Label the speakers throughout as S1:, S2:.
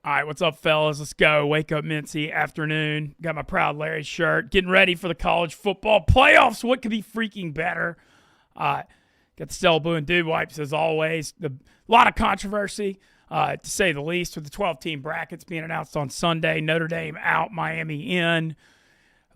S1: All right, what's up, fellas? Let's go. Wake Up Mintzy afternoon. Got my Proud Larry shirt. Getting ready for the college football playoffs. What could be freaking better? Got the Stella Blue and Dude wipes as always. A lot of controversy, to say the least, with the 12-team brackets being announced on Sunday. Notre Dame out, Miami in.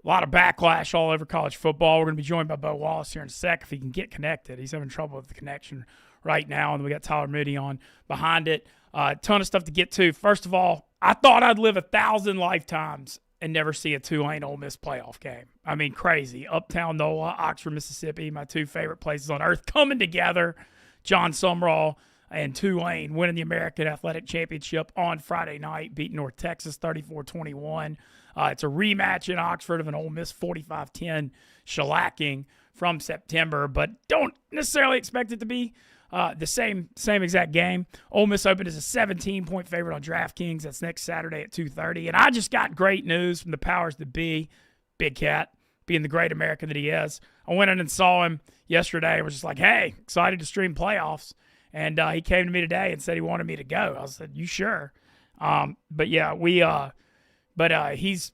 S1: A lot of backlash all over college football. We're going to be joined by Bo Wallace here in a sec if he can get connected. He's having trouble with the connection right now, and we got Tyler Moody on behind it. A ton of stuff to get to. First of all, I thought I'd live 1,000 lifetimes and never see a Tulane Ole Miss playoff game. I mean, crazy. Uptown NOLA, Oxford, Mississippi, my two favorite places on earth coming together. John Sumrall and Tulane winning the American Athletic Championship on Friday night, beating North Texas 34-21. It's a rematch in Oxford of an Ole Miss 45-10 shellacking from September, but don't necessarily expect it to be the same exact game. Ole Miss opened as a 17-point favorite on DraftKings. That's next Saturday at 2:30. And I just got great news from the powers that be. Big Cat, being the great American that he is. I went in and saw him yesterday and was just like, hey, excited to stream playoffs. And he came to me today and said he wanted me to go. I said, you sure? But yeah, he's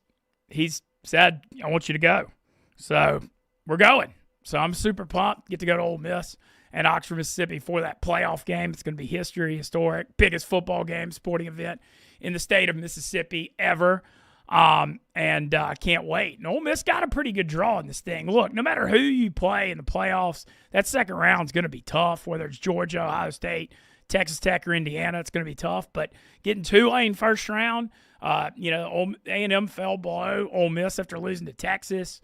S1: said, I want you to go. So we're going. So I'm super pumped. Get to go to Ole Miss and Oxford, Mississippi for that playoff game. It's going to be historic, biggest football game, sporting event in the state of Mississippi ever. And I can't wait. And Ole Miss got a pretty good draw in this thing. Look, no matter who you play in the playoffs, that second round is going to be tough, whether it's Georgia, Ohio State, Texas Tech, or Indiana. It's going to be tough. But getting Tulane first round, A&M fell below Ole Miss after losing to Texas.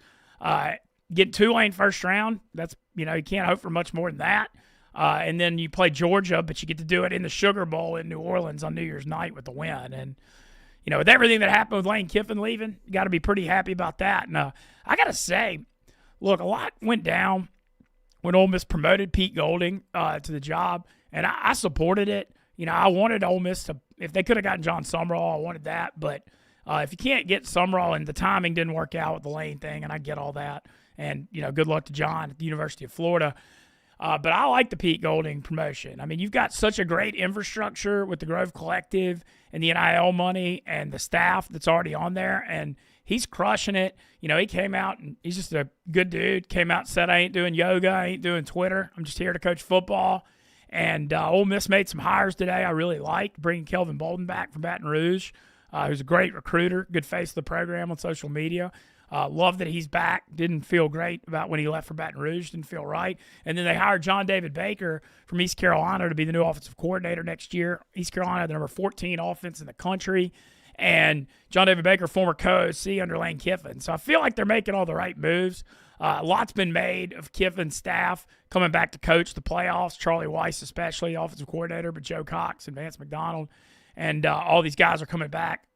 S1: Getting Tulane first round, that's, you can't hope for much more than that. And then you play Georgia, but you get to do it in the Sugar Bowl in New Orleans on New Year's night with the win. And, with everything that happened with Lane Kiffin leaving, you got to be pretty happy about that. And I got to say, look, a lot went down when Ole Miss promoted Pete Golding to the job, and I supported it. I wanted Ole Miss to, if they could have gotten John Sumrall, I wanted that. But if you can't get Sumrall, and the timing didn't work out with the Lane thing, and I get all that. And, good luck to John at the University of Florida. But I like the Pete Golding promotion. I mean, you've got such a great infrastructure with the Grove Collective and the NIL money and the staff that's already on there, and he's crushing it. He came out, and he's just a good dude. Came out and said, I ain't doing yoga, I ain't doing Twitter. I'm just here to coach football. And Ole Miss made some hires today I really liked, bringing Kelvin Bolden back from Baton Rouge, who's a great recruiter, good face of the program on social media. Love that he's back. Didn't feel great about when he left for Baton Rouge. Didn't feel right. And then they hired John David Baker from East Carolina to be the new offensive coordinator next year. East Carolina, the number 14 offense in the country. And John David Baker, former co-OC under Lane Kiffin. So I feel like they're making all the right moves. A lot's been made of Kiffin's staff coming back to coach the playoffs. Charlie Weiss especially, offensive coordinator, but Joe Cox and Vance McDonald. And all these guys are coming back.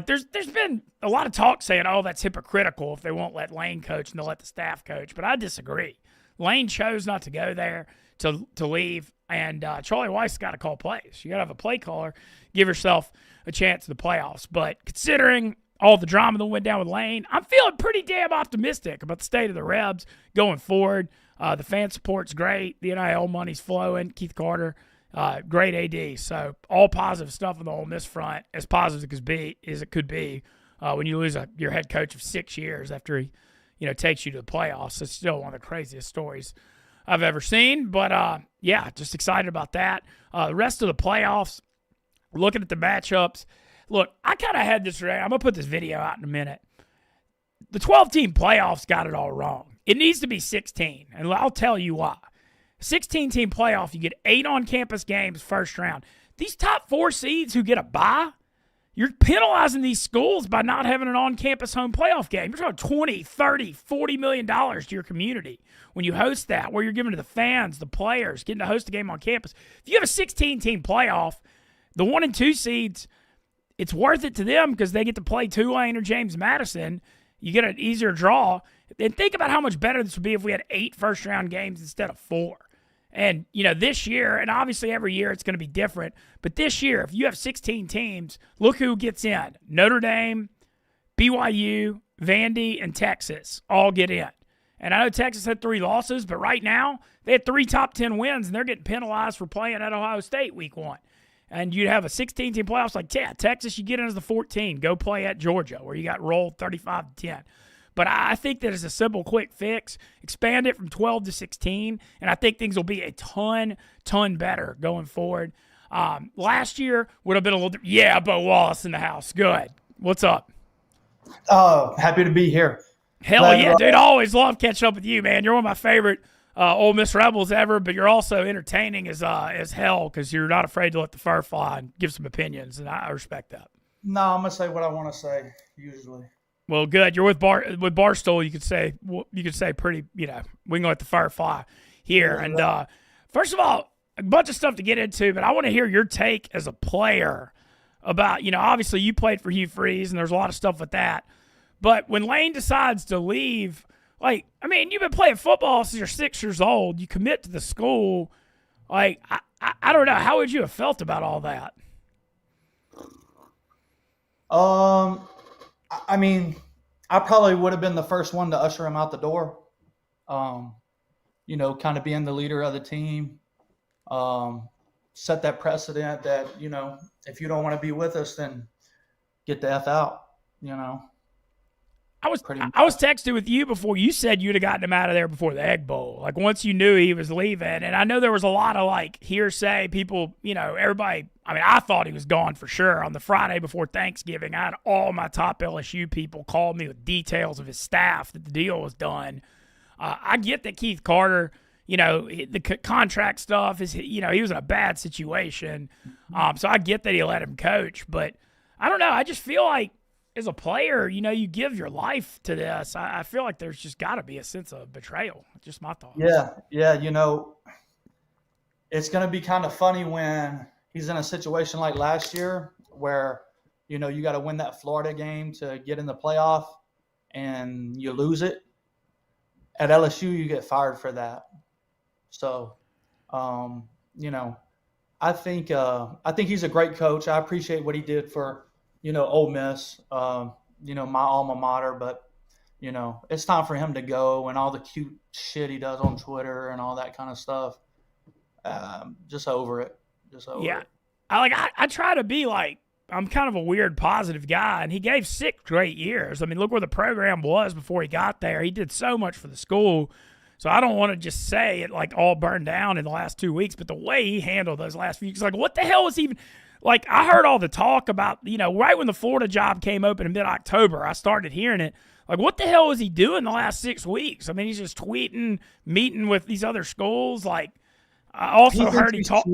S1: There's been a lot of talk saying, oh, that's hypocritical if they won't let Lane coach and they'll let the staff coach. But I disagree. Lane chose not to go there to leave, and Charlie Weiss got to call plays. You got to have a play caller, give yourself a chance in the playoffs. But considering all the drama that went down with Lane, I'm feeling pretty damn optimistic about the state of the Rebs going forward. The fan support's great. The NIL money's flowing. Keith Carter, great AD. So all positive stuff on the Ole Miss front, as positive as it could be when you lose your head coach of 6 years after he, takes you to the playoffs. It's still one of the craziest stories I've ever seen. But, just excited about that. The rest of the playoffs, looking at the matchups. Look, I kind of had this right. I'm going to put this video out in a minute. The 12-team playoffs got it all wrong. It needs to be 16, and I'll tell you why. 16-team playoff, you get 8 on-campus games first round. These top 4 seeds who get a bye, you're penalizing these schools by not having an on-campus home playoff game. You're talking 20, 30, $40 million to your community when you host that, where you're giving to the fans, the players, getting to host a game on campus. If you have a 16-team playoff, the 1 and 2 seeds, it's worth it to them because they get to play Tulane or James Madison. You get an easier draw. And think about how much better this would be if we had 8 first-round games instead of 4. And, this year, and obviously every year it's going to be different, but this year, if you have 16 teams, look who gets in. Notre Dame, BYU, Vandy, and Texas all get in. And I know Texas had 3 losses, but right now they had 3 top 10 wins, and they're getting penalized for playing at Ohio State week 1. and you'd have a 16-team playoffs. Like, yeah, Texas, you get in as the 14. Go play at Georgia, where you got rolled 35-10. But I think that it's a simple, quick fix. Expand it from 12 to 16, and I think things will be a ton better going forward. Last year would have been a little different. Yeah, Bo Wallace in the house. Good. What's up?
S2: Oh, happy to be here.
S1: Hell yeah, dude. I always love catching up with you, man. You're one of my favorite Ole Miss Rebels ever, but you're also entertaining as hell because you're not afraid to let the fur fly and give some opinions, and I respect that.
S2: No, I'm going to say what I want to say, usually.
S1: Well, good. You're with Barstool. You could say pretty. We can let the fire fly here. And first of all, a bunch of stuff to get into, but I want to hear your take as a player about. Obviously you played for Hugh Freeze, and there's a lot of stuff with that. But when Lane decides to leave, you've been playing football since you're 6 years old. You commit to the school. I don't know. How would you have felt about all that?
S2: I probably would have been the first one to usher him out the door. Kind of being the leader of the team. Set that precedent that, if you don't want to be with us, then get the F out,
S1: I was texting with you before. You said you'd have gotten him out of there before the Egg Bowl. Like, once you knew he was leaving. And I know there was a lot of, hearsay. People, everybody. I thought he was gone for sure. On the Friday before Thanksgiving, I had all my top LSU people call me with details of his staff that the deal was done. I get that Keith Carter, the contract stuff is, he was in a bad situation. So I get that he let him coach. But I don't know. I just feel like, as a player, you give your life to this. I feel like there's just got to be a sense of betrayal. Just my thoughts.
S2: Yeah. It's going to be kind of funny when he's in a situation like last year where, you got to win that Florida game to get in the playoff and you lose it. At LSU, you get fired for that. So, I think he's a great coach. I appreciate what he did for, Ole Miss, my alma mater, but, it's time for him to go, and all the cute shit he does on Twitter and all that kind of stuff. Just over it.
S1: Yeah. I try to be I'm kind of a weird positive guy, and he gave 6 great years. Look where the program was before he got there. He did so much for the school. So I don't want to just say it all burned down in the last 2 weeks, but the way he handled those last few weeks, what the hell was even – I heard all the talk about, right when the Florida job came open in mid-October, I started hearing it. What the hell was he doing the last 6 weeks? He's just tweeting, meeting with these other schools. I also heard he talk.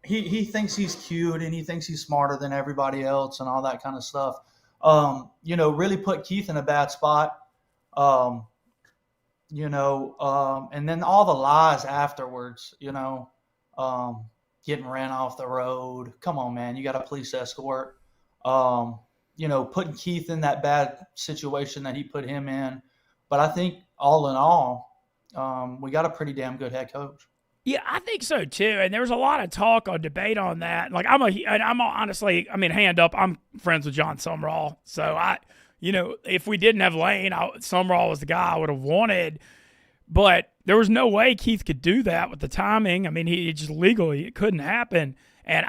S2: He thinks he's cute, and he thinks he's smarter than everybody else and all that kind of stuff. Really put Keith in a bad spot. And then all the lies afterwards, getting ran off the road. Come on, man. You got a police escort. Putting Keith in that bad situation that he put him in. But I think all in all, we got a pretty damn good head coach.
S1: Yeah, I think so too. And there was a lot of talk or debate on that. Hand up, I'm friends with John Sumrall. So if we didn't have Lane, Sumrall was the guy I would have wanted. But there was no way Keith could do that with the timing. He just legally, it couldn't happen. And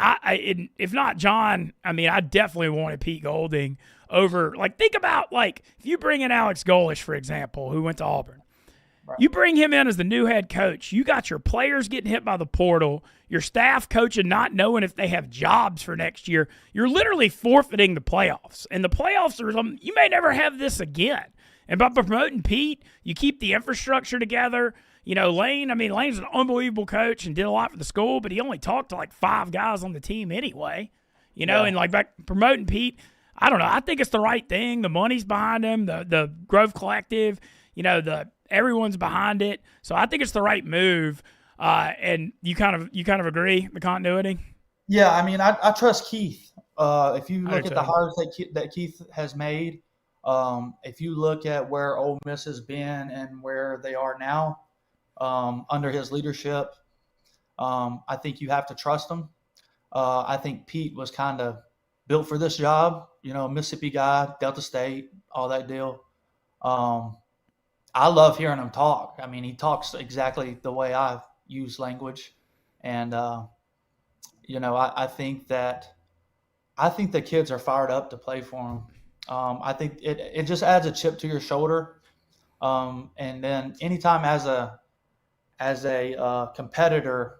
S1: if not John, I definitely wanted Pete Golding over. Think about if you bring in Alex Golish, for example, who went to Auburn. Right. You bring him in as the new head coach. You got your players getting hit by the portal, your staff coaching not knowing if they have jobs for next year. You're literally forfeiting the playoffs. And the playoffs you may never have this again. And by promoting Pete, you keep the infrastructure together. Lane's an unbelievable coach and did a lot for the school, but he only talked to 5 guys on the team anyway. And by promoting Pete, I don't know. I think it's the right thing. The money's behind him, the Grove Collective, everyone's behind it. So I think it's the right move. And you kind of agree, the continuity?
S2: Yeah, I trust Keith. If you look at the hires that Keith has made, if you look at where Ole Miss has been and where they are now under his leadership, I think you have to trust him. I think Pete was kind of built for this job, Mississippi guy, Delta State, all that deal. I love hearing him talk. He talks exactly the way I use language. And I think the kids are fired up to play for him. I think it just adds a chip to your shoulder. And then anytime as a competitor,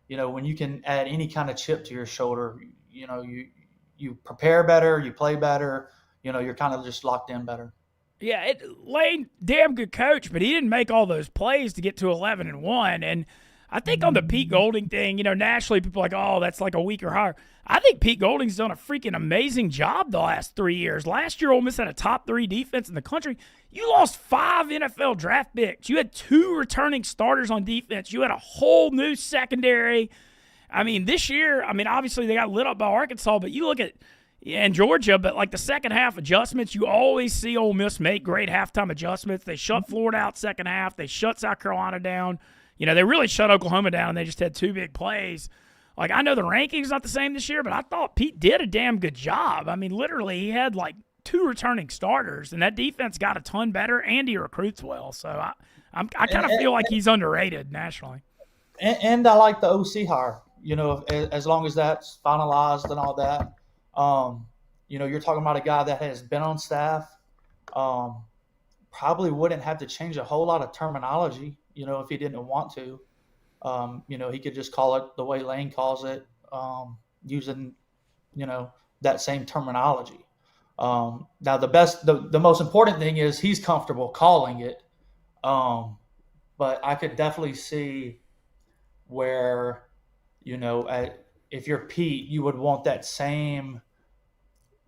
S2: when you can add any kind of chip to your shoulder, you prepare better, you play better, you're kind of just locked in better.
S1: Yeah, Lane, damn good coach, but he didn't make all those plays to get to 11-1. And I think on the Pete Golding thing, nationally people are like, oh, that's like a week or higher. I think Pete Golding's done a freaking amazing job the last 3 years. Last year, Ole Miss had a top 3 defense in the country. You lost 5 NFL draft picks. You had 2 returning starters on defense. You had a whole new secondary. I mean, this year, obviously they got lit up by Arkansas, but you look at and Georgia, but like the second half adjustments, you always see Ole Miss make great halftime adjustments. They shut Florida out second half. They shut South Carolina down. They really shut Oklahoma down. They just had 2 big plays. Like, I know the ranking's not the same this year, but I thought Pete did a damn good job. Literally, he had like 2 returning starters, and that defense got a ton better, and he recruits well. So I kind of feel like he's underrated nationally.
S2: And I like the OC hire. As long as that's finalized and all that. You're talking about a guy that has been on staff. Probably wouldn't have to change a whole lot of terminology, if he didn't want to. He could just call it the way Lane calls it, using, that same terminology. Now the most important thing is he's comfortable calling it. But I could definitely see where, if you're Pete, you would want that same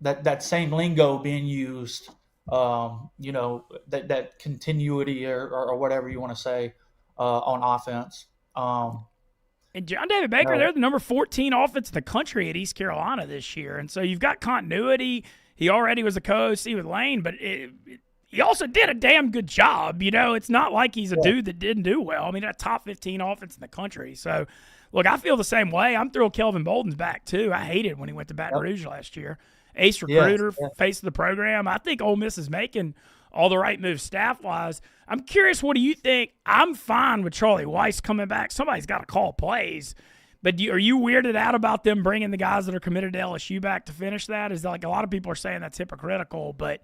S2: lingo being used, that continuity or whatever you want to say, on offense.
S1: And John David Baker, they're the number 14 offense in the country at East Carolina this year. And so you've got continuity. He already was a co-OC with Lane, but he also did a damn good job. It's not like he's a dude that didn't do well. A top 15 offense in the country. So, look, I feel the same way. I'm thrilled Kelvin Bolden's back, too. I hated when he went to Baton Rouge last year. Ace recruiter, face of the program. I think Ole Miss is making all the right moves staff-wise. I'm curious, what do you think? I'm fine with Charlie Weiss coming back. Somebody's got to call plays. But are you weirded out about them bringing the guys that are committed to LSU back to finish that? Is like a lot of people are saying that's hypocritical, but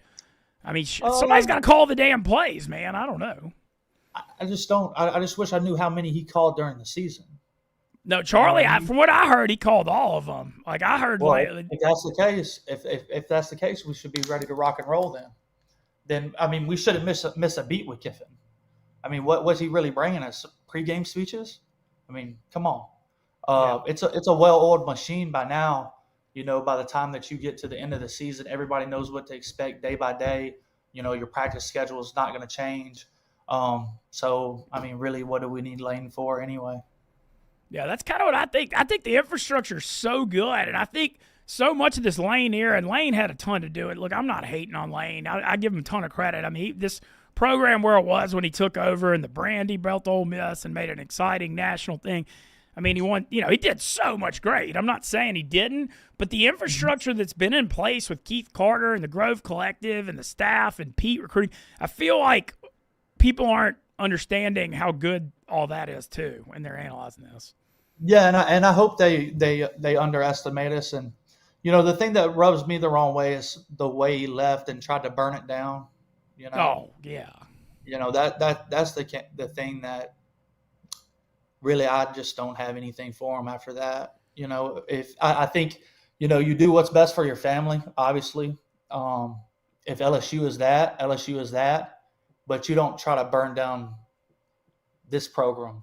S1: somebody's got to call the damn plays, man. I don't know.
S2: I just don't. I just wish I knew how many he called during the season.
S1: No, Charlie. From what I heard, he called all of them. Like I heard.
S2: Well, if that's the case, if that's the case, we should be ready to rock and roll then. Then we shouldn't miss a beat with Kiffin. What was he really bringing us? Pre-game speeches? Come on. It's a well-oiled machine by now. By the time that you get to the end of the season, everybody knows what to expect day by day. Your practice schedule is not going to change. Really, what do we need Lane for anyway?
S1: Yeah, that's kind of what I think. I think the infrastructure is so good, and I think so much of this Lane era, and Lane had a ton to do it. Look, I'm not hating on Lane. I give him a ton of credit. This program where it was when he took over and the brand he built Ole Miss and made an exciting national thing. He won, he did so much great. I'm not saying he didn't, but the infrastructure that's been in place with Keith Carter and the Grove Collective and the staff and Pete recruiting, I feel like people aren't understanding how good all that is too when they're analyzing this.
S2: Yeah, and I hope they underestimate us. And the thing that rubs me the wrong way is the way he left and tried to burn it down.
S1: Oh yeah.
S2: That's the thing that really I just don't have anything for him after that. If I think you do what's best for your family, obviously. If LSU is that. But you don't try to burn down this program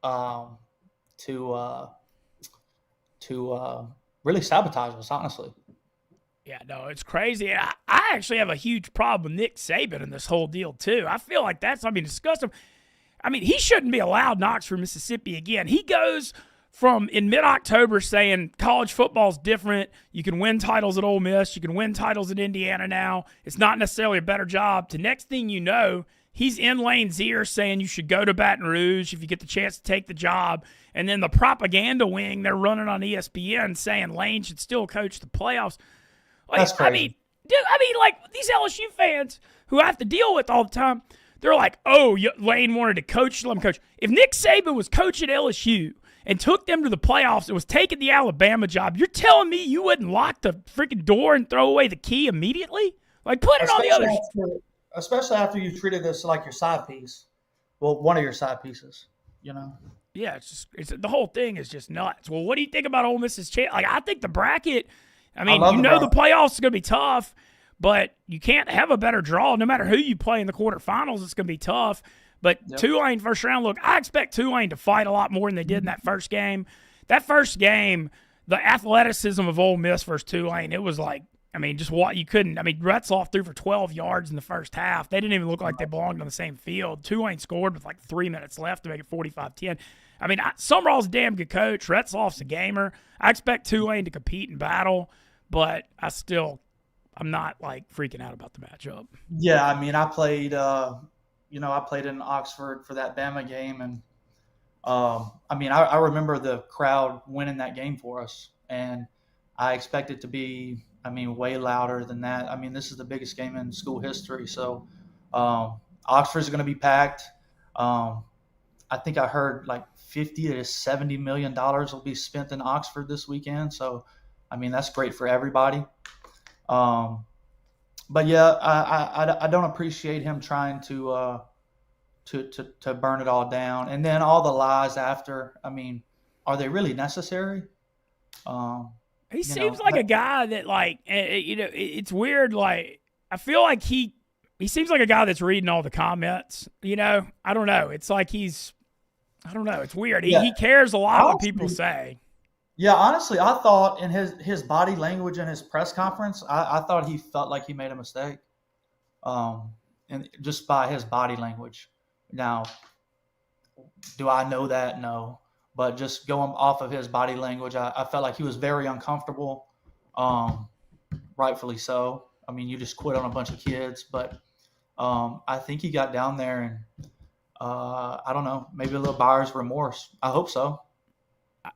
S2: to really sabotage us, honestly.
S1: Yeah, no, it's crazy. I actually have a huge problem with Nick Saban in this whole deal, too. I feel like that's disgusting. He shouldn't be allowed in Oxford, Mississippi again. He goes from in mid-October saying college football's different. You can win titles at Ole Miss. You can win titles at Indiana now. It's not necessarily a better job. To next thing you know, he's in Lane's ear saying you should go to Baton Rouge if you get the chance to take the job. And then the propaganda wing, they're running on ESPN saying Lane should still coach the playoffs.
S2: That's crazy.
S1: These LSU fans who I have to deal with all the time, they're like, oh, Lane wanted to coach, let him coach. If Nick Saban was coaching LSU and took them to the playoffs and was taking the Alabama job, you're telling me you wouldn't lock the freaking door and throw away the key immediately? Like, put it on the other.
S2: Especially after you treated this like your side piece. Well, one of your side pieces, you know.
S1: Yeah, the whole thing is just nuts. Well, what do you think about Ole Miss's chance? Like, I think the bracket. I mean, the playoffs is going to be tough, but you can't have a better draw. No matter who you play in the quarterfinals, it's going to be tough. But Tulane first round, look, I expect Tulane to fight a lot more than they did in that first game. That first game, the athleticism of Ole Miss versus Tulane, it was like, I mean, just what you couldn't. I mean, Retzloff threw for 12 yards in the first half. They didn't even look like they belonged on the same field. Tulane scored with like 3 minutes left to make it 45-10. I mean, Summerall's a damn good coach. Retzloff's a gamer. I expect Tulane to compete and battle, but I'm not like freaking out about the matchup.
S2: Yeah, I mean, I played in Oxford for that Bama game, and I mean, I remember the crowd winning that game for us, and I expect it to be, I mean, way louder than that. I mean, this is the biggest game in school history, so Oxford's going to be packed. I think I heard like $50 to $70 million will be spent in Oxford this weekend, so I mean, that's great for everybody. But yeah, I don't appreciate him trying to burn it all down, and then all the lies after. I mean, are they really necessary?
S1: He seems like a guy that, like, it's weird. Like, I feel like he seems like a guy that's reading all the comments. You know, I don't know. It's like I don't know. It's weird. He cares a lot what people say.
S2: Yeah, honestly, I thought in his body language in his press conference, I thought he felt like he made a mistake, and just by his body language. Now, do I know that? No. But just going off of his body language, I felt like he was very uncomfortable, rightfully so. I mean, you just quit on a bunch of kids, but I think he got down there and, I don't know, maybe a little buyer's remorse. I hope so.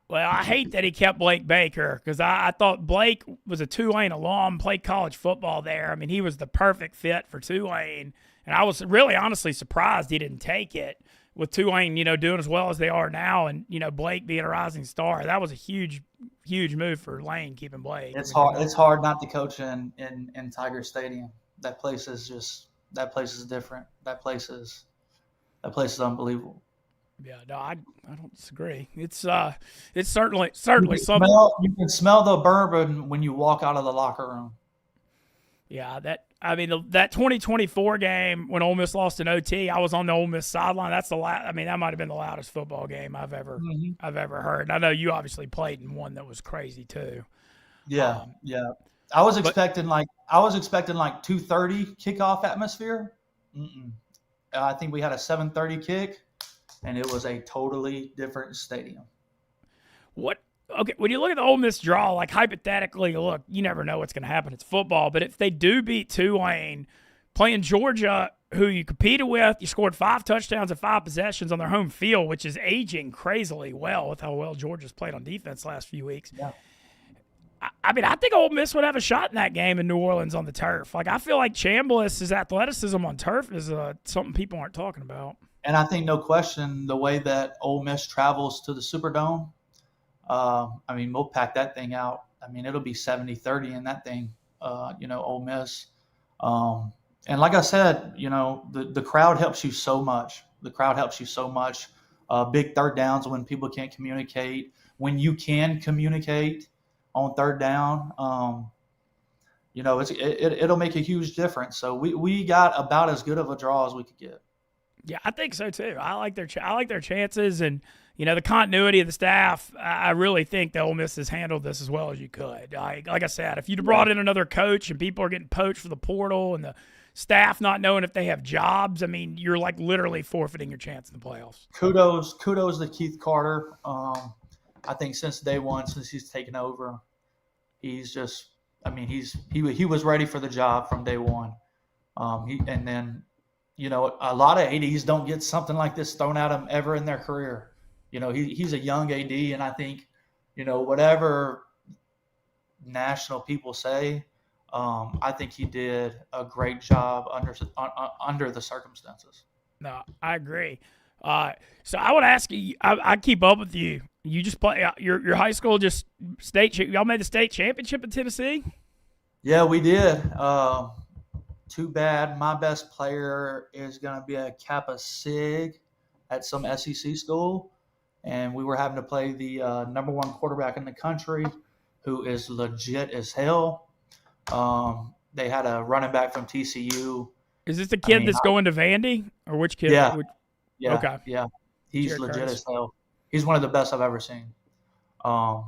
S1: Well, I hate that he kept Blake Baker because I thought Blake was a Tulane alum, played college football there. I mean, he was the perfect fit for Tulane, and I was really honestly surprised he didn't take it with Tulane, doing as well as they are now, and, Blake being a rising star. That was a huge, huge move for Lane, keeping Blake.
S2: It's hard. It's hard not to coach in Tiger Stadium. That place is different. That place is unbelievable.
S1: Yeah, no, I don't disagree. It's certainly something.
S2: You can smell the bourbon when you walk out of the locker room.
S1: Yeah, that 2024 game when Ole Miss lost in OT, I was on the Ole Miss sideline. That's that might have been the loudest football game I've ever heard. And I know you obviously played in one that was crazy too.
S2: Yeah, yeah. I was expecting like 2:30 kickoff atmosphere. I think we had a 7:30 kick. And it was a totally different stadium.
S1: Okay, when you look at the Ole Miss draw, like hypothetically, look, you never know what's going to happen. It's football. But if they do beat Tulane, playing Georgia, who you competed with, you scored 5 touchdowns and 5 possessions on their home field, which is aging crazily well with how well Georgia's played on defense last few weeks.
S2: Yeah.
S1: I mean, I think Ole Miss would have a shot in that game in New Orleans on the turf. Like, I feel like Chambliss' athleticism on turf is something people aren't talking about.
S2: And I think, no question, the way that Ole Miss travels to the Superdome, I mean, we'll pack that thing out. I mean, it'll be 70-30 in that thing, Ole Miss. And like I said, the crowd helps you so much. The crowd helps you so much. Big third downs when people can't communicate. When you can communicate on third down, it'll make a huge difference. So we got about as good of a draw as we could get.
S1: Yeah, I think so too. I like their chances, and the continuity of the staff. I really think that Ole Miss has handled this as well as you could. Like I said, if you'd brought in another coach and people are getting poached for the portal and the staff not knowing if they have jobs, I mean, you're like literally forfeiting your chance in the playoffs.
S2: Kudos to Keith Carter. I think since day one, since he's taken over, he's just. I mean, he was ready for the job from day one. A lot of ADs don't get something like this thrown at them ever in their career. He's a young AD, and I think, whatever national people say, I think he did a great job under the circumstances.
S1: No, I agree. So I would ask you, I keep up with you You just play your high school just y'all made the state championship in Tennessee?
S2: Yeah, we did. Too bad my best player is going to be a Kappa Sig at some SEC school, and we were having to play the number one quarterback in the country, who is legit as hell. They had a running back from TCU.
S1: Is this the kid that's going to Vandy, or which kid?
S2: Yeah,
S1: Okay.
S2: yeah. He's
S1: Jared
S2: legit
S1: Curtis.
S2: as hell. He's one of the best I've ever seen. I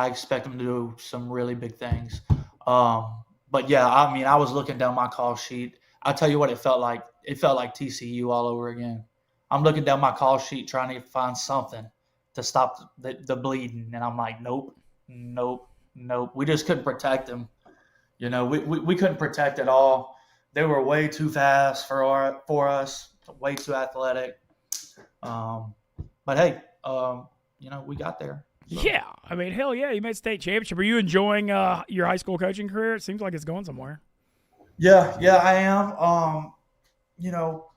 S2: expect him to do some really big things. But yeah, I mean, I was looking down my call sheet. I tell you what, it felt like. It felt like TCU all over again. I'm looking down my call sheet trying to find something to stop the bleeding, and I'm like, nope. We just couldn't protect him. You know, we couldn't protect at all. They were way too fast for us, way too athletic. But hey, you know, we got there. So.
S1: Yeah, I mean, hell yeah, you made state championship. Are you enjoying your high school coaching career? It seems like it's going somewhere.
S2: Yeah, I am. You know,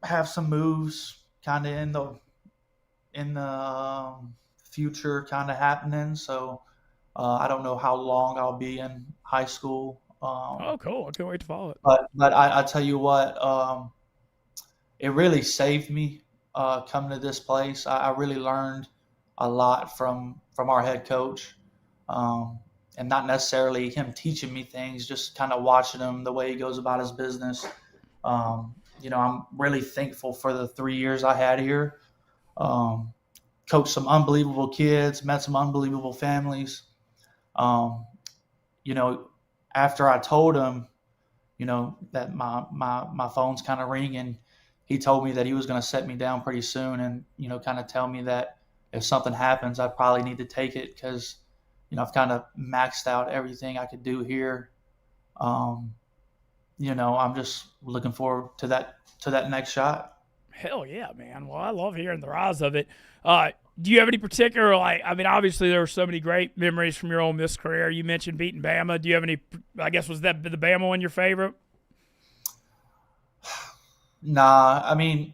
S2: have some moves kind of in the future kind of happening. So I don't know how long I'll be in high school.
S1: Oh, cool! I can't wait to follow it.
S2: But I tell you what, it really saved me coming to this place. I really learned a lot from our head coach, and not necessarily him teaching me things, just kind of watching him the way he goes about his business. You know, I'm really thankful for the 3 years I had here. Coached some unbelievable kids, met some unbelievable families. You know, after I told him, you know, that my phone's kind of ringing, he told me that he was going to set me down pretty soon and, you know, kind of tell me that if something happens, I probably need to take it because, you know, I've kind of maxed out everything I could do here. You know, I'm just looking forward to that next shot.
S1: Hell yeah, man. Well, I love hearing the rise of it. Do you have any particular, I mean, obviously there were so many great memories from your Ole Miss career. You mentioned beating Bama. Do you have any, I guess, was that the Bama one your favorite?
S2: Nah, I mean,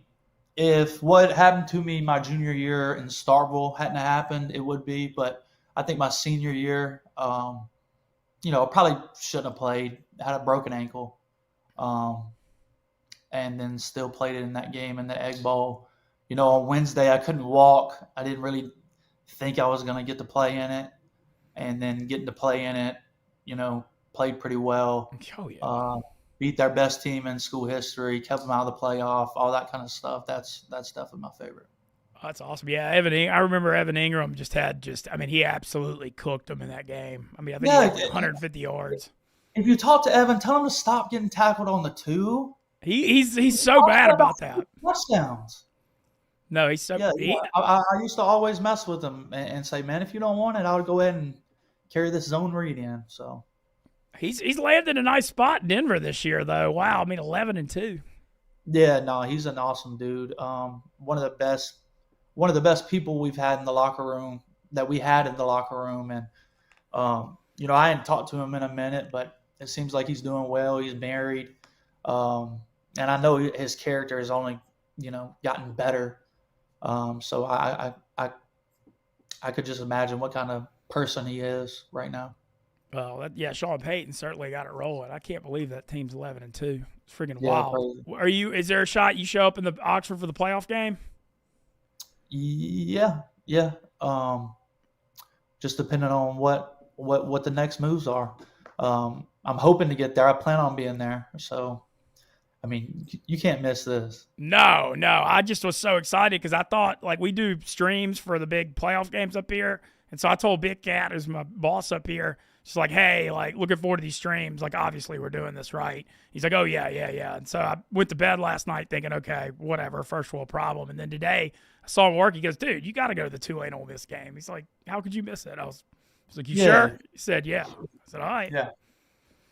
S2: if what happened to me my junior year in Starkville hadn't happened, it would be. But I think my senior year, you know, probably shouldn't have played. Had a broken ankle, and then still played it in that game in the Egg Bowl. You know, on Wednesday I couldn't walk. I didn't really think I was going to get to play in it, and then getting to play in it, you know, played pretty well.
S1: Oh yeah.
S2: Beat their best team in school history, kept them out of the playoff, all that kind of stuff. That's definitely my favorite.
S1: Oh, that's awesome. Yeah, I remember Evan Ingram I mean, he absolutely cooked them in that game. I mean, I think he had 150 yards.
S2: If you talk to Evan, tell him to stop getting tackled on the two.
S1: He's so bad about that.
S2: Touchdowns.
S1: No, he's so.
S2: Yeah. I used to always mess with him and say, man, if you don't want it, I'll go ahead and carry this zone read in. So
S1: he's landed a nice spot in Denver this year, though. Wow, I mean, 11-2.
S2: Yeah, no, he's an awesome dude. One of the best people we've had in the locker room and you know, I hadn't talked to him in a minute, but it seems like he's doing well. He's married, and I know his character has only, you know, gotten better. So I could just imagine what kind of person he is right now.
S1: Well, yeah, Sean Payton certainly got it rolling. I can't believe that team's 11-2. It's freaking
S2: Yeah,
S1: wild.
S2: crazy.
S1: Is there a shot you show up in the Oxford for the playoff game?
S2: Yeah. Just depending on what the next moves are. I'm hoping to get there. I plan on being there. So, I mean, you can't miss this.
S1: No. I just was so excited because I thought, like, we do streams for the big playoff games up here. And so I told Big Cat, who's my boss up here, just like, hey, like, looking forward to these streams. Like, obviously we're doing this right. He's like, oh, yeah. And so I went to bed last night thinking, okay, whatever, first world problem. And then today I saw him work. He goes, dude, you got to go to the Tulane Ole Miss game. He's like, how could you miss it? I was like, you sure? He said, yeah. I said, all right.
S2: Yeah.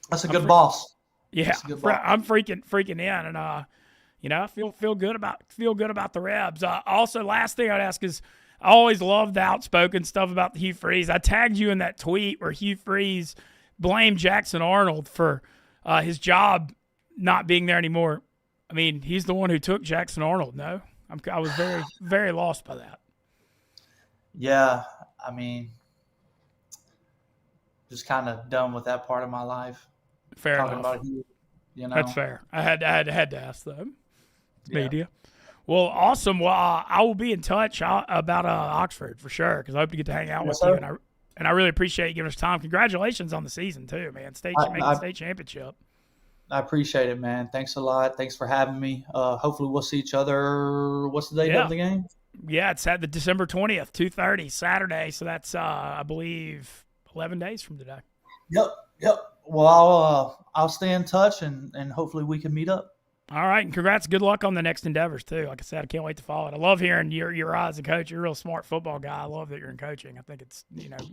S2: That's a good boss.
S1: Yeah. I'm freaking in. And, you know, I feel good about the Rebs. Also, last thing I'd ask is, I always loved the outspoken stuff about Hugh Freeze. I tagged you in that tweet where Hugh Freeze blamed Jackson Arnold for his job not being there anymore. I mean, he's the one who took Jackson Arnold. No, I was very, very lost by that.
S2: Yeah, I mean, just kind of done with that part of my life.
S1: Fair
S2: Talking
S1: enough.
S2: about you, you
S1: That's
S2: know.
S1: fair. I had to ask them. It's
S2: Yeah.
S1: media. Well, awesome. Well, I will be in touch about Oxford for sure because I hope to get to hang out
S2: Yes,
S1: with you,
S2: sir.
S1: and I really appreciate you giving us time. Congratulations on the season too, man.
S2: I,
S1: Making
S2: I
S1: state championship.
S2: I appreciate it, man. Thanks a lot. Thanks for having me. Hopefully we'll see each other. What's the date of
S1: Yeah,
S2: the game?
S1: yeah. It's at the December 20th, 2:30 Saturday. So that's I believe 11 days from today.
S2: Yep. Yep. Well, I'll stay in touch and hopefully we can meet up.
S1: All right, and congrats. Good luck on the next endeavors too. Like I said, I can't wait to follow it. I love hearing your eye as a coach. You're a real smart football guy. I love that you're in coaching. I think it's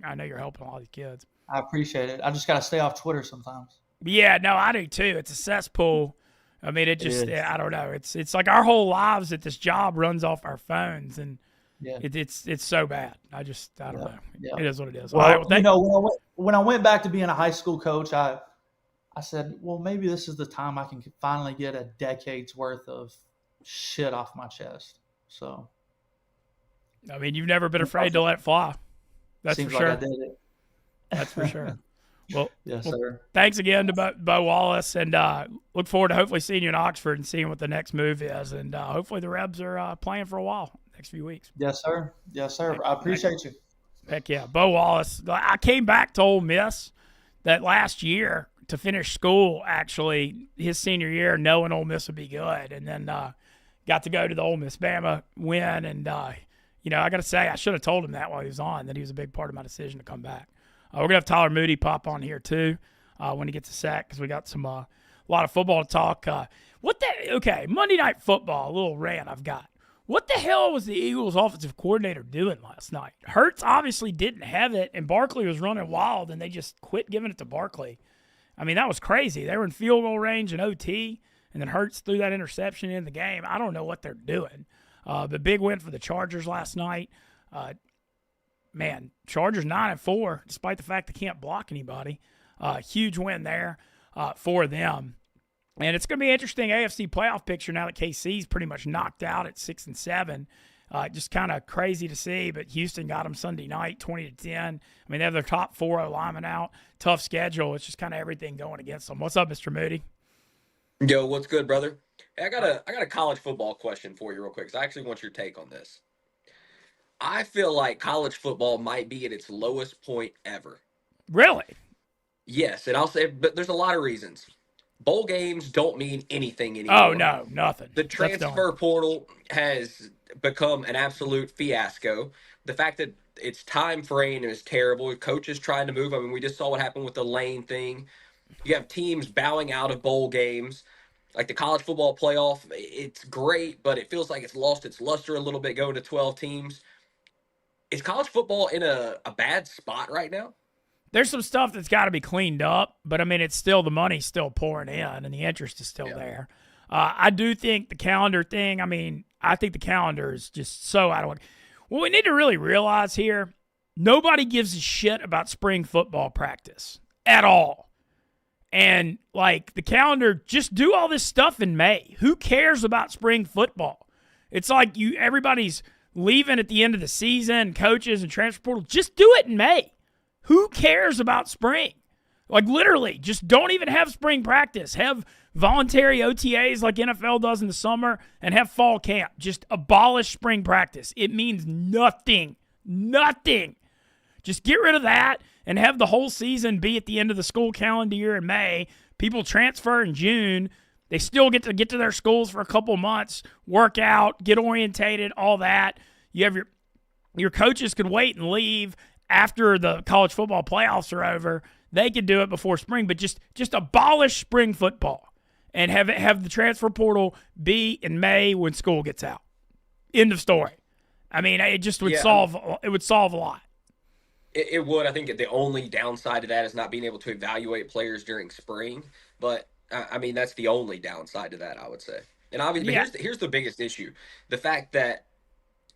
S1: I know you're helping all these kids.
S2: I appreciate it. I just got to stay off Twitter sometimes.
S1: But yeah, no, I do too. It's a cesspool. I mean, it
S2: It
S1: just
S2: is.
S1: I don't know. It's like our whole lives at this job runs off our phones, and
S2: Yeah.
S1: it's so bad. I don't
S2: Yeah.
S1: know.
S2: Yeah.
S1: It is what it is. All right,
S2: Well,
S1: well, thank.
S2: when I went back to being a high school coach, I said, well, maybe this is the time I can finally get a decade's worth of shit off my chest. So
S1: I mean, you've never been afraid to let it fly. That's for
S2: seems like I
S1: sure.
S2: did it.
S1: That's for sure. Well,
S2: Yes,
S1: well,
S2: sir.
S1: thanks again to Bo Wallace, and look forward to hopefully seeing you in Oxford and seeing what the next move is, and hopefully the Rebs are playing for a while next few weeks.
S2: Yes, sir. Yes, sir.
S1: Heck,
S2: I
S1: heck,
S2: appreciate you.
S1: heck yeah, Bo Wallace. I came back to Ole Miss that last year to finish school. Actually, his senior year, knowing Ole Miss would be good, and then got to go to the Ole Miss Bama win, and I got to say I should have told him that while he was on that he was a big part of my decision to come back. We're gonna have Tyler Moody pop on here too when he gets a sack because we got some a lot of football to talk. Okay, Monday Night Football, a little rant I've got. What the hell was the Eagles' offensive coordinator doing last night? Hurts obviously didn't have it, and Barkley was running wild, and they just quit giving it to Barkley. I mean, that was crazy. They were in field goal range and OT, and then Hurts threw that interception in the game. I don't know what they're doing. But big win for the Chargers last night. Man, Chargers 9-4, despite the fact they can't block anybody. Huge win there for them. And it's going to be an interesting AFC playoff picture now that KC's pretty much knocked out at 6-7. Just kind of crazy to see, but Houston got them Sunday night, 20-10. I mean, they have their top 4 linemen out. Tough schedule. It's just kind of everything going against them. What's up, Mr. Moody?
S3: Yo, what's good, brother? Hey, I got a college football question for you real quick, 'cause I actually want your take on this. I feel like college football might be at its lowest point ever.
S1: Really?
S3: Yes, and I'll say, but there's a lot of reasons. Bowl games don't mean anything
S1: Oh,
S3: anymore.
S1: no, nothing.
S3: The
S1: That's done.
S3: transfer portal has become an absolute fiasco. The fact that its time frame is terrible. Coaches trying to move. I mean, we just saw what happened with the Lane thing. You have teams bowing out of bowl games. Like the college football playoff, it's great, but it feels like it's lost its luster a little bit going to 12 teams. Is college football in a bad spot right now?
S1: There's some stuff that's got to be cleaned up, but I mean, it's still the money's still pouring in and the interest is still
S3: Yeah.
S1: there. I do think the calendar thing, I think the calendar is just so out of whack. What we need to really realize here, nobody gives a shit about spring football practice at all. And like the calendar, just do all this stuff in May. Who cares about spring football? It's like everybody's leaving at the end of the season, coaches and transfer portal. Just do it in May. Who cares about spring? Like literally, just don't even have spring practice. Have voluntary OTAs like NFL does in the summer and have fall camp. Just abolish spring practice. It means nothing. Nothing. Just get rid of that and have the whole season be at the end of the school calendar year in May. People transfer in June. They still get to their schools for a couple months, work out, get orientated, all that. You have your coaches could wait and leave after the college football playoffs are over. They could do it before spring, but just abolish spring football and have the transfer portal be in May when school gets out. End of story. I mean, it just would solve a lot.
S3: It would. I think the only downside to that is not being able to evaluate players during spring. But I mean, that's the only downside to that, I would say. And obviously,
S1: Yeah.
S3: but here's the biggest issue: the fact that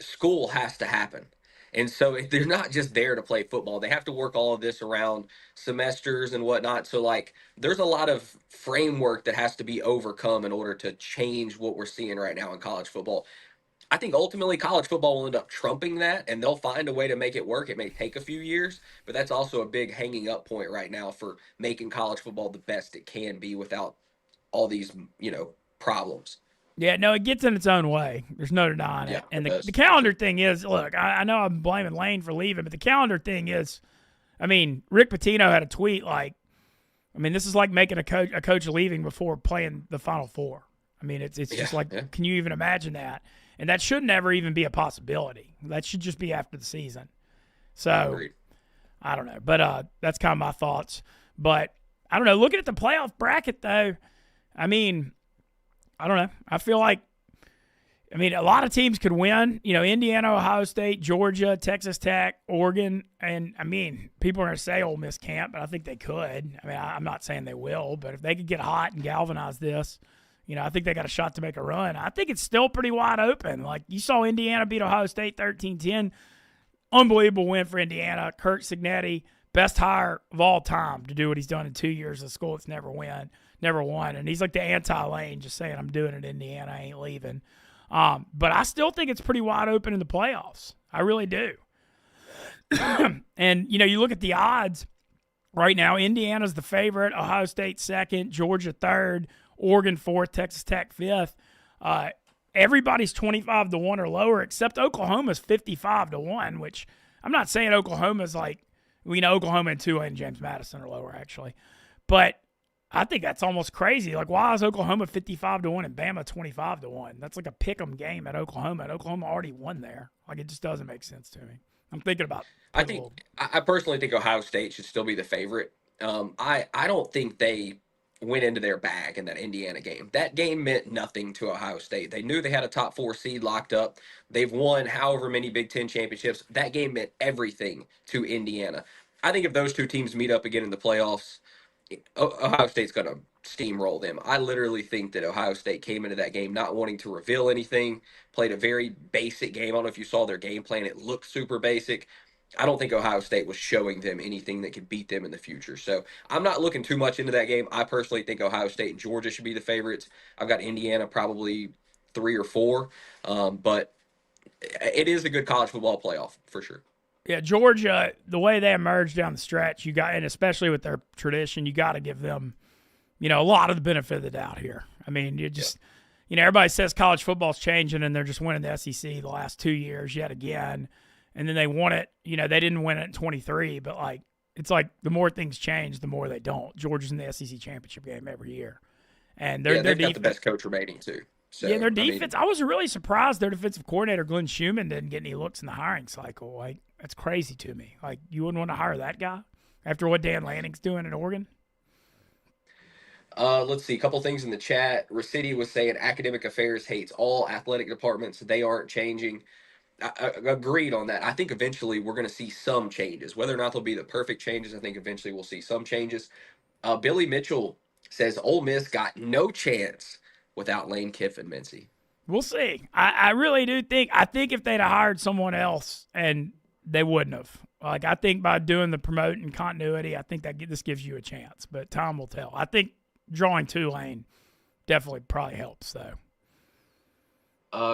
S3: school has to happen. And so they're not just there to play football. They have to work all of this around semesters and whatnot. So like there's a lot of framework that has to be overcome in order to change what we're seeing right now in college football. I think ultimately college football will end up trumping that, and they'll find a way to make it work. It may take a few years, but that's also a big hanging up point right now for making college football the best it can be without all these, problems.
S1: Yeah, no, it gets in its own way. There's no denying
S3: Yeah,
S1: it.
S3: it
S1: And the
S3: does.
S1: calendar thing is, look, I know I'm blaming Lane for leaving, but the calendar thing is, I mean, Rick Pitino had a tweet like, I mean, this is like making a coach leaving before playing the Final Four. I mean, it's
S3: Yeah,
S1: just like,
S3: yeah.
S1: can you even imagine that? And that should never even be a possibility. That should just be after the season. So
S3: Agreed.
S1: I don't know, but that's kind of my thoughts. But I don't know. Looking at the playoff bracket, though, I mean, I don't know. I feel like, I mean, a lot of teams could win. You know, Indiana, Ohio State, Georgia, Texas Tech, Oregon, and I mean, people are going to say Ole Miss can't, but I think they could. I mean, I'm not saying they will, but if they could get hot and galvanize this, you know, I think they got a shot to make a run. I think it's still pretty wide open. Like, you saw Indiana beat Ohio State 13-10. Unbelievable win for Indiana. Kurt Signetti, best hire of all time to do what he's done in 2 years at school that's never won. And he's like the anti-Lane, just saying, I'm doing it in Indiana, I ain't leaving. But I still think it's pretty wide open in the playoffs. I really do. And, you know, you look at the odds right now, Indiana's the favorite, Ohio State second, Georgia third, Oregon fourth, Texas Tech fifth. Everybody's 25-1 or lower, except Oklahoma's 55-1, which I'm not saying Oklahoma's like, we know Oklahoma and Tulane and James Madison are lower, actually. But I think that's almost crazy. Like, why is Oklahoma 55-1 and Bama 25-1? That's like a pick'em game at Oklahoma, and Oklahoma already won there. Like, it just doesn't make sense to me. I'm thinking about.
S3: I personally think Ohio State should still be the favorite. I don't think they went into their bag in that Indiana game. That game meant nothing to Ohio State. They knew they had a top 4 seed locked up. They've won however many Big Ten championships. That game meant everything to Indiana. I think if those two teams meet up again in the playoffs, Ohio State's going to steamroll them. I literally think that Ohio State came into that game not wanting to reveal anything, played a very basic game. I don't know if you saw their game plan. It looked super basic. I don't think Ohio State was showing them anything that could beat them in the future. So I'm not looking too much into that game. I personally think Ohio State and Georgia should be the favorites. I've got Indiana probably 3 or 4, but it is a good college football playoff for sure.
S1: Yeah, Georgia, the way they emerged down the stretch, you got, and especially with their tradition, you got to give them, you know, a lot of the benefit of the doubt here. I mean, you just, you know, everybody says college football's changing, and they're just winning the SEC the last 2 years yet again. And then they won it. You know, they didn't win it in 23, but like, it's like the more things change, the more they don't. Georgia's in the SEC championship game every year, and
S3: they've got the best coach remaining too. So,
S1: yeah, their defense. I was really surprised their defensive coordinator Glenn Schumann didn't get any looks in the hiring cycle. Like, that's crazy to me. Like, you wouldn't want to hire that guy after what Dan Lanning's doing in Oregon.
S3: Let's see, a couple things in the chat. Raciti was saying academic affairs hates all athletic departments. They aren't changing. I agreed on that. I think eventually we're going to see some changes. Whether or not they'll be the perfect changes, I think eventually we'll see some changes. Billy Mitchell says Ole Miss got no chance without Lane Kiffin, Mintzy.
S1: We'll see. I really do think. I think if they'd have hired someone else, and they wouldn't have. Like, I think by doing the promoting continuity, I think that this gives you a chance. But time will tell. I think drawing Tulane definitely probably helps, though.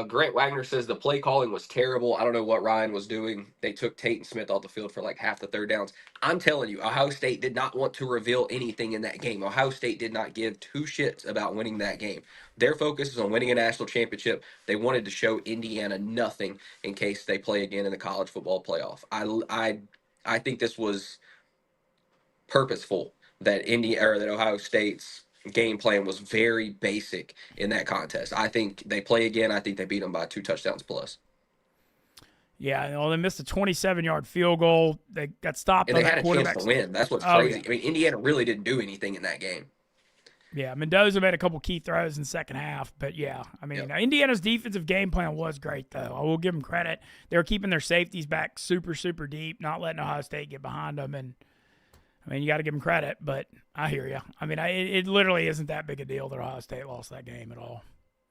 S3: Grant Wagner says the play calling was terrible. I don't know what Ryan was doing. They took Tate and Smith off the field for like half the third downs. I'm telling you, Ohio State did not want to reveal anything in that game. Ohio State did not give two shits about winning that game. Their focus is on winning a national championship. They wanted to show Indiana nothing in case they play again in the college football playoff. I think this was purposeful that that Ohio State's game plan was very basic in that contest. I think they play again. I think they beat them by 2 touchdowns plus.
S1: Yeah, well, they missed a 27-yard field goal. They got stopped
S3: and
S1: on
S3: they
S1: that
S3: had a chance to win. That's what's crazy.
S1: Yeah.
S3: I mean, Indiana really didn't do anything in that game.
S1: Yeah, Mendoza made a couple key throws in the second half, but yeah, I mean, Indiana's defensive game plan was great, though. I will give them credit. They were keeping their safeties back super, super deep, not letting Ohio State get behind them, and I mean, you got to give them credit, but I hear you. I mean, it literally isn't that big a deal that Ohio State lost that game at all.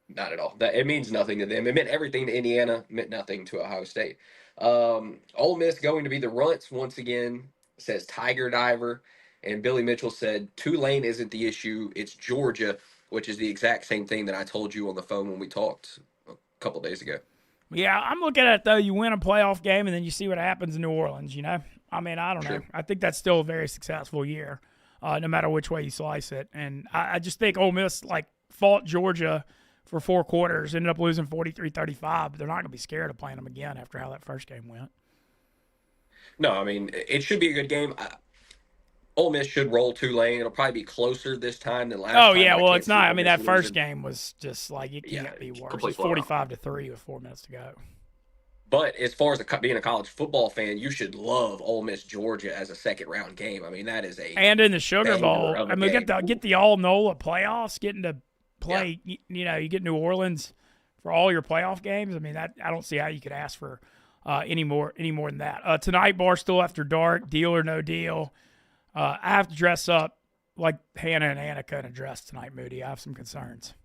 S3: Not at all. It means nothing to them. It meant everything to Indiana, meant nothing to Ohio State. Ole Miss going to be the runts once again, says Tiger Diver. And Billy Mitchell said Tulane isn't the issue, it's Georgia, which is the exact same thing that I told you on the phone when we talked a couple days ago.
S1: Yeah, I'm looking at it, though. You win a playoff game, and then you see what happens in New Orleans, I mean, I don't know.
S3: True.
S1: I think that's still a very successful year, no matter which way you slice it. And I just think Ole Miss, fought Georgia for 4 quarters, ended up losing 43-35, but they're not going to be scared of playing them again after how that first game went.
S3: No, I mean, it should be a good game. Ole Miss should roll Tulane. It'll probably be closer this time than last
S1: Oh,
S3: time,
S1: yeah,
S3: but I
S1: well,
S3: can't
S1: it's
S3: see
S1: not. I
S3: Ole
S1: mean,
S3: Miss
S1: that first
S3: losing.
S1: game was just it
S3: Yeah,
S1: can't be worse. It was
S3: complete blowout.
S1: 45-3 with 4 minutes to go.
S3: But as far as being a college football fan, you should love Ole Miss Georgia as a second round game. I mean, that is a
S1: And in the Sugar
S3: banger
S1: Bowl,
S3: of
S1: I
S3: a
S1: mean,
S3: game.
S1: get the all NOLA playoffs, getting to
S3: Yeah.
S1: play. You get New Orleans for all your playoff games. I mean, that I don't see how you could ask for any more than that. Tonight, Barstool After Dark, Deal or No Deal. I have to dress up like Hannah and Annika in a dress tonight, Moody. I have some concerns.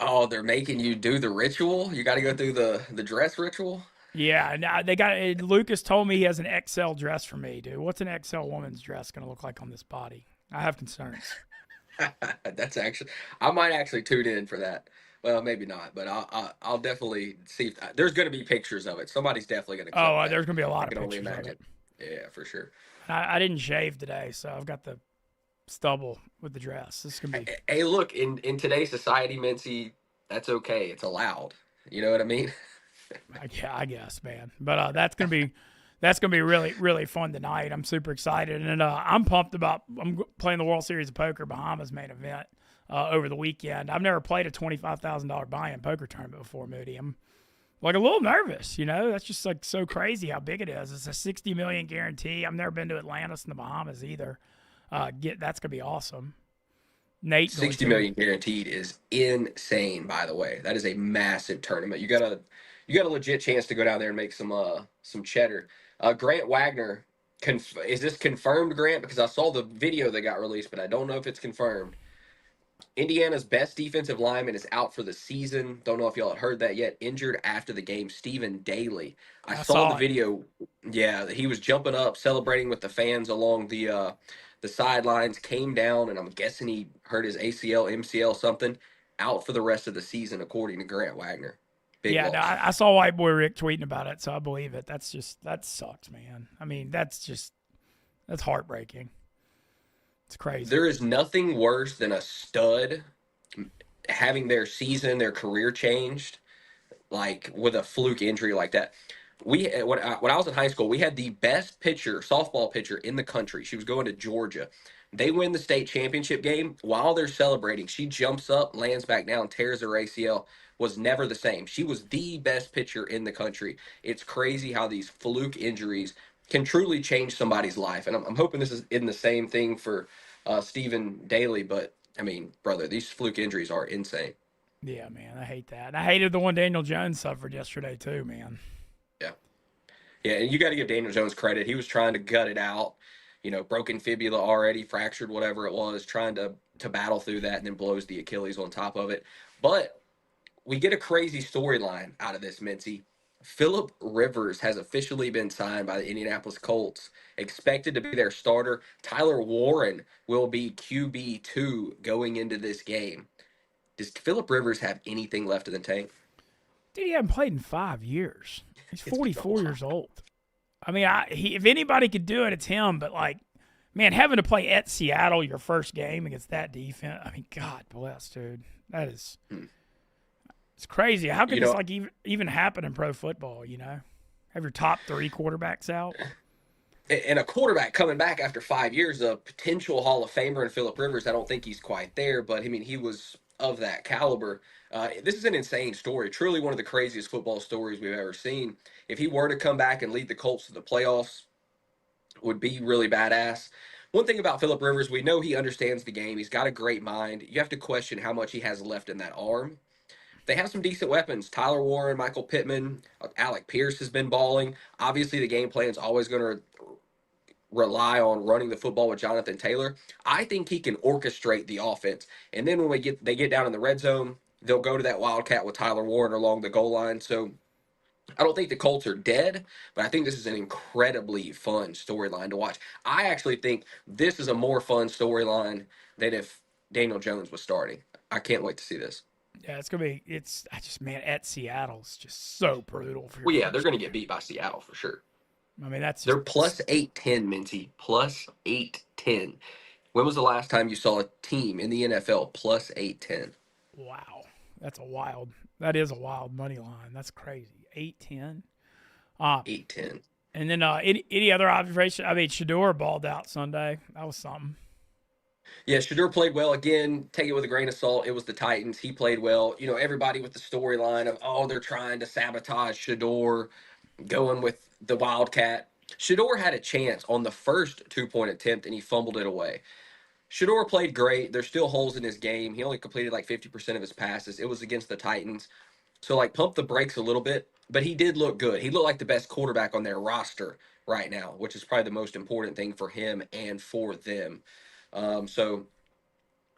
S3: Oh, they're making you do the ritual. You got to go through the dress ritual.
S1: Yeah, and they got Lucas told me he has an XL dress for me, dude. What's an XL woman's dress going to look like on this body? I have concerns.
S3: That's actually, I might actually tune in for that. Well, maybe not, but I'll definitely see. There's going to be pictures of it. Somebody's definitely going to clip
S1: Oh,
S3: that.
S1: there's going to be a
S3: I
S1: lot of
S3: can only
S1: pictures of
S3: imagine.
S1: it.
S3: Yeah, for sure.
S1: I didn't shave today, so I've got the stubble with the dress. This is going to be.
S3: Hey, look, in today's society, Mincy, that's okay. It's allowed. You know what I mean?
S1: Yeah, I guess, man. But that's gonna be really really fun tonight. I'm super excited, and I'm pumped about. I'm playing the World Series of Poker Bahamas main event over the weekend. I've never played a $25,000 buy-in poker tournament before, Moody. I'm a little nervous. That's just so crazy how big it is. It's a 60 million guarantee. I've never been to Atlantis in the Bahamas either. That's gonna be awesome. Nate,
S3: 60 million guaranteed is insane, by the way. That is a massive tournament. You got a legit chance to go down there and make some cheddar. Grant Wagner, is this confirmed, Grant? Because I saw the video that got released, but I don't know if it's confirmed. Indiana's best defensive lineman is out for the season. Don't know if y'all had heard that yet. Injured after the game, Stephen Daly. I saw the
S1: saw it.
S3: video. Yeah, he was jumping up, celebrating with the fans along the sidelines. Came down, and I'm guessing he hurt his ACL, MCL, something. Out for the rest of the season, according to Grant Wagner. Big
S1: Yeah,
S3: loss.
S1: no, I saw White Boy Rick tweeting about it, so I believe it. That sucks, man. I mean, that's heartbreaking. It's crazy.
S3: There is nothing worse than a stud having their season, their career changed, like with a fluke injury like that. When I was in high school, we had the best softball pitcher in the country. She was going to Georgia. They win the state championship game. While they're celebrating, she jumps up, lands back down, tears her ACL. Was never the same. She was the best pitcher in the country. It's crazy how these fluke injuries can truly change somebody's life. And I'm hoping this is in the same thing for Stephen Daly. But I mean, brother, these fluke injuries are insane.
S1: Yeah, man, I hate that. And I hated the one Daniel Jones suffered yesterday too, man.
S3: Yeah. Yeah, and you got to give Daniel Jones credit. He was trying to gut it out, broken fibula already, fractured whatever it was, trying to battle through that, and then blows the Achilles on top of it. But we get a crazy storyline out of this, Mincy. Phillip Rivers has officially been signed by the Indianapolis Colts, expected to be their starter. Tyler Warren will be QB2 going into this game. Does Phillip Rivers have anything left in the tank?
S1: Dude, he hasn't played in 5 years. He's
S3: It's been a
S1: 44
S3: while.
S1: years old. I mean, if anybody could do it, it's him. But man, having to play at Seattle your first game against that defense, I mean, God bless, dude. That is, it's crazy. How could this even happen in pro football? Have your top 3 quarterbacks out.
S3: And a quarterback coming back after 5 years, a potential Hall of Famer in Phillip Rivers. I don't think he's quite there, but I mean, he was of that caliber. This is an insane story. Truly one of the craziest football stories we've ever seen. If he were to come back and lead the Colts to the playoffs, would be really badass. One thing about Phillip Rivers, we know he understands the game. He's got a great mind. You have to question how much he has left in that arm. They have some decent weapons. Tyler Warren, Michael Pittman, Alec Pierce has been balling. Obviously, the game plan is always going to rely on running the football with Jonathan Taylor. I think he can orchestrate the offense. And then when they get down in the red zone, they'll go to that wildcat with Tyler Warren along the goal line. So I don't think the Colts are dead, but I think this is an incredibly fun storyline to watch. I actually think this is a more fun storyline than if Daniel Jones was starting. I can't wait to see this.
S1: Yeah, it's gonna be. Man, at Seattle's just so brutal for your
S3: Well, yeah, they're
S1: first
S3: going to
S1: game.
S3: get beat by Seattle for sure.
S1: I mean, that's
S3: They're
S1: just
S3: plus 810, Minty. Plus 810. When was the last time you saw a team in the NFL plus 810?
S1: wow. That is a wild money line. That's crazy. 8-10. Uh,
S3: 810.
S1: and then any other observation? I mean, Shador balled out Sunday. That was something.
S3: Yeah, Shador played well. Again, take it with a grain of salt. It was the Titans. He played well. You know, everybody with the storyline of, oh, they're trying to sabotage Shador, going with the Wildcat. Shador had a chance on the first 2-point attempt, and he fumbled it away. Shador played great. There's still holes in his game. He only completed like 50% of his passes. It was against the Titans. So, like, pump the brakes a little bit. But he did look good. He looked like the best quarterback on their roster right now, which is probably the most important thing for him and for them. So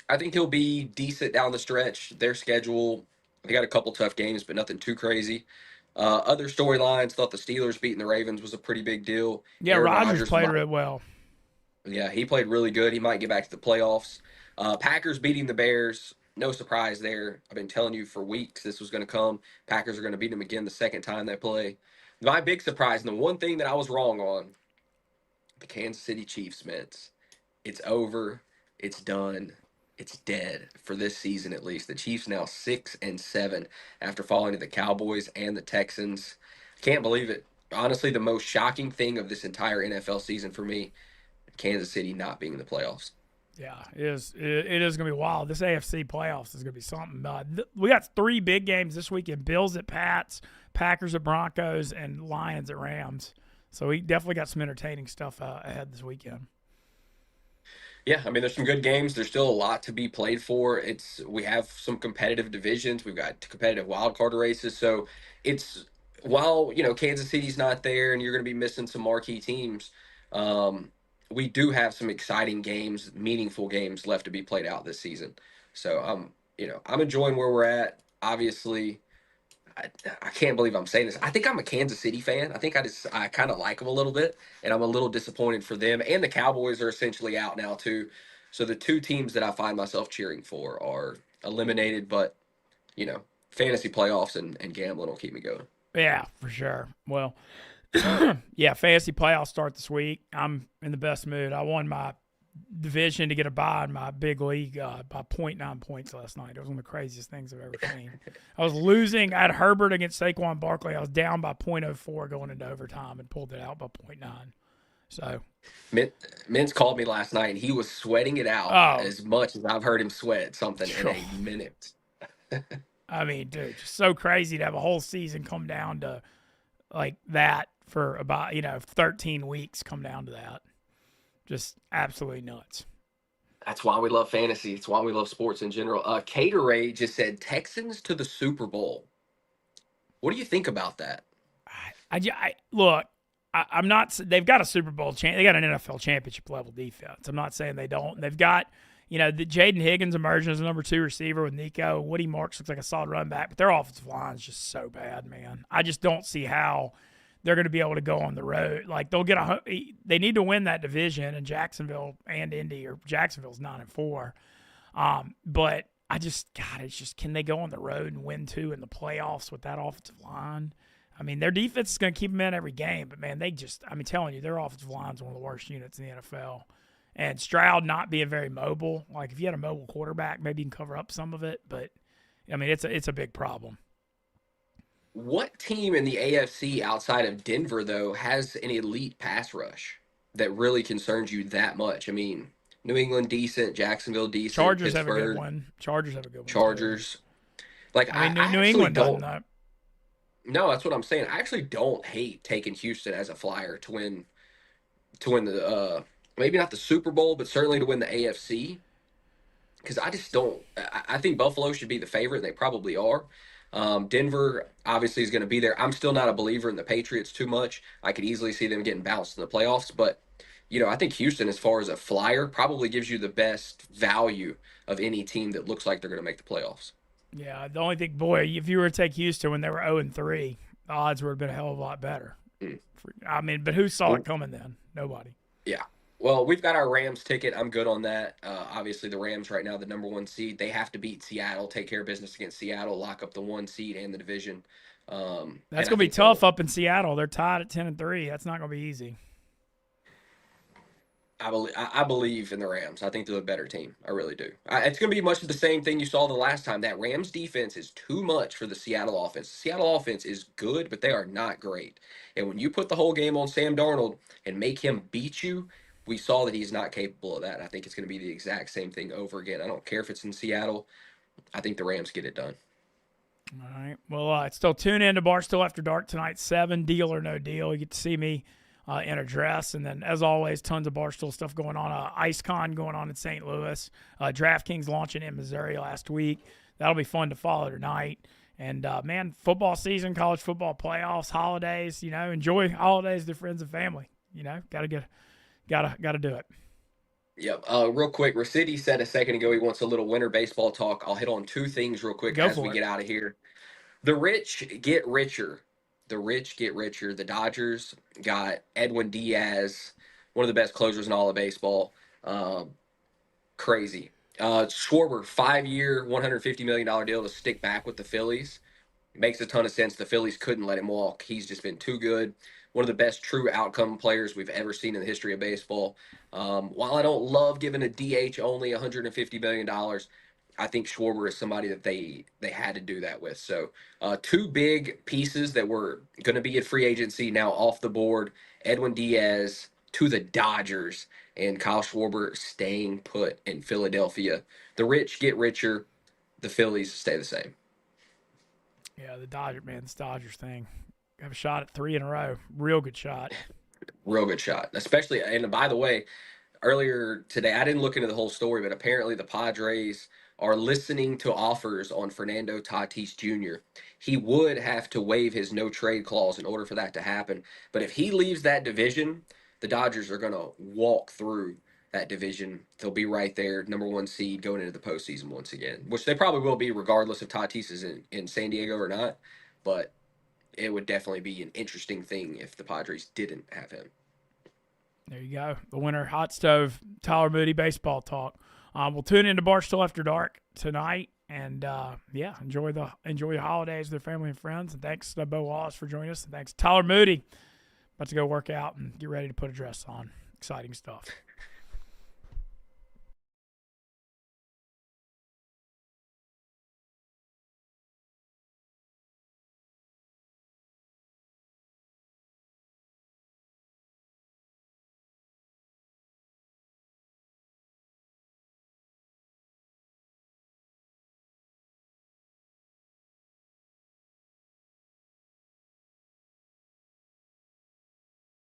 S3: I think he'll be decent down the stretch. Their schedule, they got a couple tough games, but nothing too crazy. Other storylines, thought the Steelers beating the Ravens was a pretty big deal.
S1: Yeah,
S3: Aaron
S1: Rodgers
S3: Rodgers
S1: played
S3: might,
S1: real well.
S3: yeah, he played really good. He might get back to the playoffs. Packers beating the Bears, no surprise there. I've been telling you for weeks this was going to come. Packers are going to beat them again the second time they play. My big surprise, and the one thing that I was wrong on, the Kansas City Chiefs, Mets. It's over. It's done. It's dead for this season at least. The Chiefs now 6-7 after falling to the Cowboys and the Texans. Can't believe it. Honestly, the most shocking thing of this entire NFL season for me, Kansas City not being in the playoffs.
S1: Yeah, it is. It is going to be wild. This AFC playoffs is going to be something. We got 3 big games this weekend: Bills at Pats, Packers at Broncos, and Lions at Rams. So we definitely got some entertaining stuff ahead this weekend.
S3: Yeah, I mean, there's some good games. There's still a lot to be played for. We have some competitive divisions. We've got competitive wild card races. So it's while Kansas City's not there, and you're going to be missing some marquee teams. We do have some exciting games, meaningful games left to be played out this season. So I'm enjoying where we're at. Obviously, I can't believe I'm saying this. I think I'm a Kansas City fan. I think I kind of like them a little bit, and I'm a little disappointed for them. And the Cowboys are essentially out now too. So the two teams that I find myself cheering for are eliminated, but fantasy playoffs and gambling will keep me going.
S1: Yeah, for sure. Well, yeah, fantasy playoffs start this week. I'm in the best mood. I won my division to get a bye in my big league by 0.9 points last night. It was one of the craziest things I've ever seen. I was losing. I had Herbert against Saquon Barkley. I was down by 0.04 going into overtime and pulled it out by 0.9. So
S3: Mintz called me last night, and he was sweating it out as much as I've heard him sweat something in a minute.
S1: I mean, dude, just so crazy to have a whole season come down to like that for about 13 weeks. Come down to that. Just absolutely nuts.
S3: That's why we love fantasy. It's why we love sports in general. Caterade just said Texans to the Super Bowl. What do you think about that?
S1: Look. I'm not. They've got a Super Bowl they got an NFL championship level defense. I'm not saying they don't. They've got the Jaden Higgins emerging as a number 2 receiver with Nico. Woody Marks looks like a solid run back, but their offensive line is just so bad, man. I just don't see how they're going to be able to go on the road. Like they need to win that division, and Jacksonville and Indy, or Jacksonville's 9-4. But it's just, can they go on the road and win 2 in the playoffs with that offensive line? I mean, their defense is going to keep them in every game, but man, telling you, their offensive line is one of the worst units in the NFL. And Stroud not being very mobile, like if you had a mobile quarterback, maybe you can cover up some of it, but I mean, it's a big problem.
S3: What team in the AFC outside of Denver, though, has an elite pass rush that really concerns you that much? I mean, New England decent, Jacksonville decent,
S1: Chargers
S3: Pittsburgh,
S1: have a good one.
S3: Chargers. Like
S1: I mean,
S3: I
S1: New
S3: actually
S1: England
S3: don't.
S1: doesn't.
S3: No, that's what I'm saying. I actually don't hate taking Houston as a flyer to win the maybe not the Super Bowl, but certainly to win the AFC. Because I just don't. I think Buffalo should be the favorite, and they probably are. Denver obviously is going to be there. I'm still not a believer in the Patriots too much. I could easily see them getting bounced in the playoffs, but I think Houston, as far as a flyer, probably gives you the best value of any team that looks like they're going to make the playoffs.
S1: Yeah, the only thing, boy, if you were to take Houston when they were 0-3, the odds would have been a hell of a lot better. I mean, but who saw it coming then? Nobody.
S3: Yeah. Well, we've got our Rams ticket. I'm good on that. Obviously, the Rams right now, the number 1 seed. They have to beat Seattle, take care of business against Seattle, lock up the 1 seed and the division.
S1: That's
S3: And I
S1: going to be
S3: think they'll.
S1: tough up in Seattle. They're tied at 10-3. That's not going to be easy.
S3: I believe in the Rams. I think they're a better team. I really do. It's going to be much of the same thing you saw the last time. That Rams defense is too much for the Seattle offense. The Seattle offense is good, but they are not great. And when you put the whole game on Sam Darnold and make him beat you, we saw that he's not capable of that. I think it's going to be the exact same thing over again. I don't care if it's in Seattle. I think the Rams get it done.
S1: All right. Well, still tune in to Barstool After Dark tonight, 7, Deal or No Deal. You get to see me in a dress. And then, as always, tons of Barstool stuff going on. IceCon going on in St. Louis. DraftKings launching in Missouri last week. That'll be fun to follow tonight. And, man, football season, college football playoffs, holidays, enjoy holidays with your friends and family. Gotta do it.
S3: Yep. Real quick, Rossetti said a second ago he wants a little winter baseball talk. I'll hit on 2 things real quick
S1: Go
S3: as
S1: for
S3: we
S1: it.
S3: get out of here. The rich get richer. The rich get richer. The Dodgers got Edwin Diaz, one of the best closers in all of baseball. Crazy. Schwarber, 5-year, $150 million deal to stick back with the Phillies. Makes a ton of sense. The Phillies couldn't let him walk. He's just been too good. One of the best true outcome players we've ever seen in the history of baseball. While I don't love giving a DH only $150 million, I think Schwarber is somebody that they had to do that with. So 2 big pieces that were going to be at free agency now off the board. Edwin Diaz to the Dodgers and Kyle Schwarber staying put in Philadelphia. The rich get richer. The Phillies stay the same.
S1: Yeah, the Dodgers thing. Have a shot at 3 in a row. Real good shot.
S3: Real good shot. Especially, and by the way, earlier today, I didn't look into the whole story, but apparently the Padres are listening to offers on Fernando Tatis Jr. He would have to waive his no trade clause in order for that to happen. But if he leaves that division, the Dodgers are going to walk through that division. They'll be right there, number 1 seed going into the postseason once again, which they probably will be regardless if Tatis is in San Diego or not. But it would definitely be an interesting thing if the Padres didn't have him.
S1: There you go. The winter hot stove, Tyler Moody baseball talk. We'll tune into Barstool After Dark tonight, and enjoy the holidays with their family and friends. And thanks to Bo Wallace for joining us, and thanks to Tyler Moody. About to go work out and get ready to put a dress on. Exciting stuff.